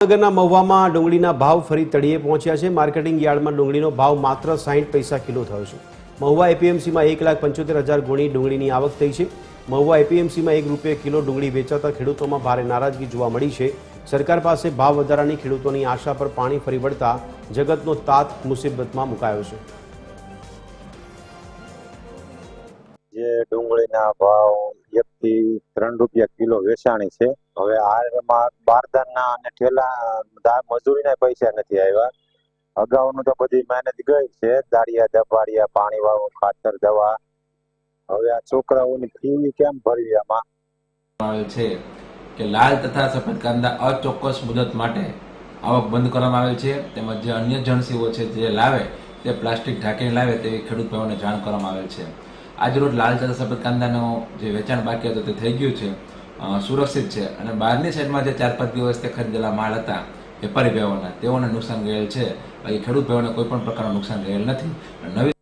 નગરના મહુવામાં ડુંગળીના ભાવ ફરી તળિયે પહોંચ્યા છે। માર્કેટિંગ યાર્ડમાં ડુંગળીનો ભાવ માત્ર 60 પૈસા કિલો થયો છે। મહુવા એપીએમસીમાં 1,75,000 ગુણી ડુંગળીની આવક થઈ છે। મહુવા એપીએમસીમાં ₹1 કિલો ડુંગળી વેચાતા ખેડૂતોમાં ભારે નારાજગી જોવા મળી છે। સરકાર પાસે ભાવ વધારાની ખેડૂતોની આશા પર પાણી ફરી વળતા જગતનો તાત મુસીબતમાં મુકાયો છે। જે ડુંગળીના ભાવ 1 થી 3 રૂપિયા કિલો વેચાણી છે। હવે હાલમાં બારદાના અને ઠેલા મજૂરીના પૈસા નથી આવ્યા। અગાઉનું તો બધી મહેનત ગઈ છે, દાળિયા દબાડિયા, પાણી વાળું, ખાતર, દવા। હવે આ છોકરાઓની ફી કેમ ભરવી? આમાં આવેલ છે કે લાલ તથા સફેદ કાંદા અચોક્કસ મુદત માટે આવક બંધ કરવામાં આવેલ છે। તેમજ જે અન્ય જણસીઓ છે જે લાવે તે પ્લાસ્ટિક ઢાંકીને લાવે તેવી ખેડૂત ભાઈઓને જાણ કરવામાં આવેલ છે। આજરોજ લાલ તથા સફેદ કાંદાનો જે વેચાણ બાકી હતું તે થઈ ગયું છે, સુરક્ષિત છે અને બહારની સાઈડમાં જે 4-5 દિવસથી ખરીદેલા માલ હતા વેપારી ભાઈઓના, તેઓને નુકસાન ગયેલ છે। બાકી ખેડૂત ભાઈઓને કોઈ પણ પ્રકારનું નુકસાન ગયેલ નથી। નવી